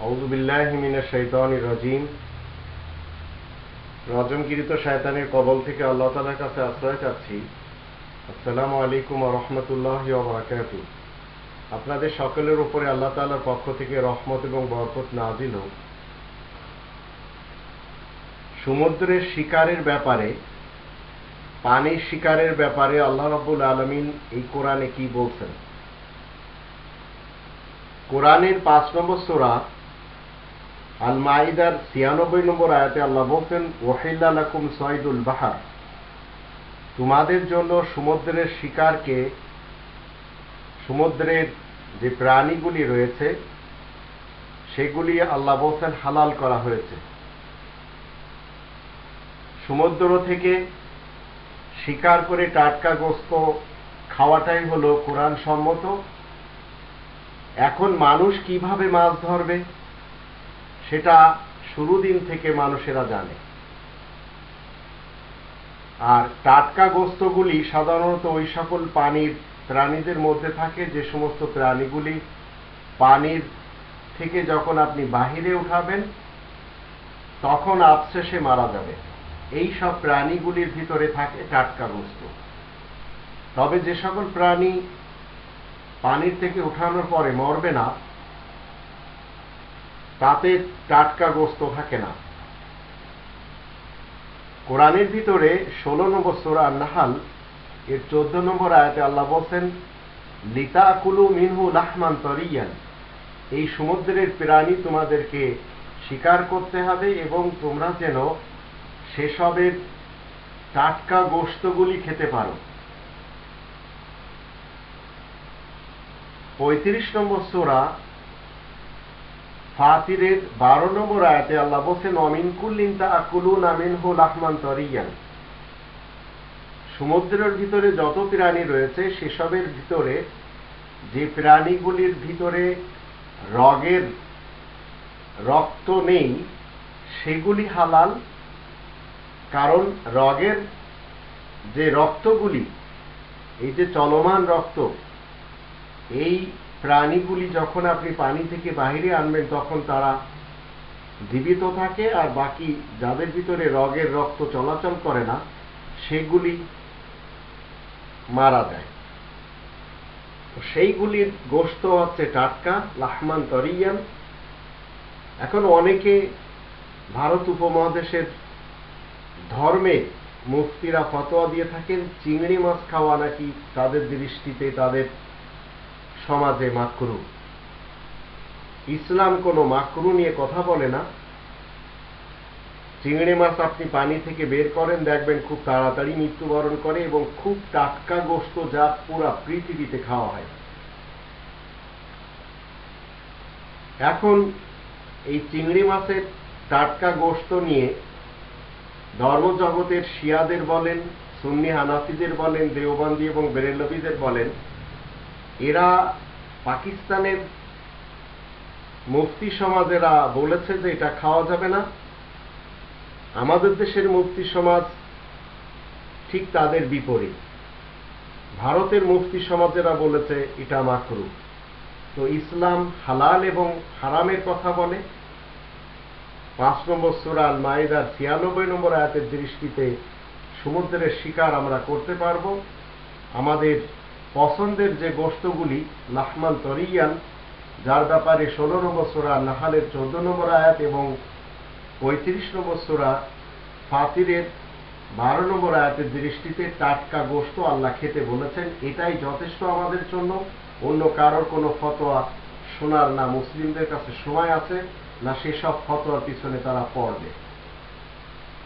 আউযু বিল্লাহি মিনাশ শাইতানির রাজিম। রজমকৃত শয়তানের কবল থেকে আল্লাহ তাআলার কাছে আশ্রয় চাচ্ছি। আসসালামু আলাইকুম ওয়া রাহমাতুল্লাহি ওয়া বারাকাতুহু। আপনাদের সকলের উপরে আল্লাহ তাআলার পক্ষ থেকে রহমত এবং বরকত নাযিল হোক। সমুদ্রের শিকারের ব্যাপারে, পানির শিকারের ব্যাপারে আল্লাহ রাব্বুল আলামিন এই কোরআনে কি বলছেন? কোরআনের 5 নম্বর সূরা আল মাইদার 96 নম্বর আয়াতে আল্লাহ বলছেন, ওয়াহিল্লা লাকুম সাইদুল বাহার, তোমাদের জন্য সমুদ্রের শিকারকে, সমুদ্রের যে প্রাণীগুলি রয়েছে সেগুলি আল্লাহ বলছেন হালাল করা হয়েছে। সমুদ্র থেকে শিকার করে টাটকা গোশত খাওয়াটাই হলো কোরআন সম্মত। এখন মানুষ কিভাবে মাছ ধরবে সেটা শুরু দিন থেকে মানুষেরা জানে। আর টাটকা গোশতগুলি সাধারণত ওই সকল পানির প্রাণীদের মধ্যে থাকে যে সমস্ত প্রাণীগুলি পানির থেকে যখন আপনি বাহিরে উঠাবেন তখন আবশেষে মারা যাবে, এই সব প্রাণীগুলির ভিতরে থাকে টাটকা গোশত। তবে যে সকল প্রাণী পানির থেকে উঠানোর পরে মরবে না তাতে টাটকা গোশত থাকে না। কোরআনের ভিতরে 16 নম্বর সূরা আন-নাহল এর 14 নম্বর আয়াতে আল্লাহ বলেন, লিতাকুলু মিনহু লাহমান তারিয়ান, এই সমুদ্রের প্রাণী তোমাদেরকে শিকার করতে হবে এবং তোমরা যেন সেসবের টাটকা গোশতগুলি খেতে পারো। 35 নম্বর সূরা ফাতিরের 12 নম্বর আয়াতে আল্লাহ বলেন, ওয়ামিন কুল্লিন তাআকুলুনা মিনহু লাহমান তারিয়ান, সমুদ্রের ভিতরে যত প্রাণী রয়েছে সেসবের ভিতরে যে প্রাণীগুলির ভিতরে রক্ত নেই সেগুলি হালাল। কারণ রগের যে রক্তগুলি, এই যে চলমান রক্ত, এই প্রাণীগুলি যখন আপনি পানি থেকে বাহিরে আনবেন তখন তারা জীবিত থাকে, আর বাকি যাদের ভিতরে রগের রক্ত চলাচল করে না সেগুলি মারা যায়। সেইগুলির গোশত হচ্ছে টাটকা, লাহমান তরিয়ান। এখন অনেকে ভারত উপমহাদেশের ধর্মে মুফতিরা ফতোয়া দিয়ে থাকেন চিংড়ি মাছ খাওয়া নাকি তাদের দৃষ্টিতে, তাদের সমাজে মাকরু। ইসলাম কোনো মাকরু নিয়ে কথা বলে না। চিংড়ি মাছ আপনি পানি থেকে বের করেন, দেখবেন খুব তাড়াতাড়ি মৃত্যুবরণ করে এবং খুব টাটকা গোশত যা পুরা পৃথিবীতে খাওয়া হয়। এখন এই চিংড়ি মাছের টাটকা গোশত নিয়ে ধর্মজগতের শিয়াদের বলেন, সুন্নি হানাফিদের বলেন, দেওবন্দি এবং বেরেলভীদের বলেন, এরা পাকিস্তানের মুফতি সমাজেরা বলেছে যে এটা খাওয়া যাবে না। আমাদের দেশের মুফতি সমাজ ঠিক তাদের বিপরীত, ভারতের মুফতি সমাজেরা বলেছে এটা মাকরু। তো ইসলাম হালাল এবং হারামের কথা বলে। 5 নম্বর সূরা আল মাইদার 96 নম্বর আয়াতের দৃষ্টিতে সমুদ্রের শিকার আমরা করতে পারবো। আমাদের পছন্দের যে গোশতগুলি লাহমান তরিয়ান, যার ব্যাপারে 16 নম্বর সূরা আন-নাহলের 14 নম্বর আয়াত এবং 35 নম্বর সূরা ফাতিরের 12 নম্বর আয়াতের দৃষ্টিতে টাটকা গোশত আল্লাহ খেতে বলেছেন, এটাই যথেষ্ট আমাদের জন্য। অন্য কারোর কোনো ফতোয়া শোনার না মুসলিমদের কাছে সময় আছে, না সেসব ফতোয়ার পিছনে তারা পড়বে।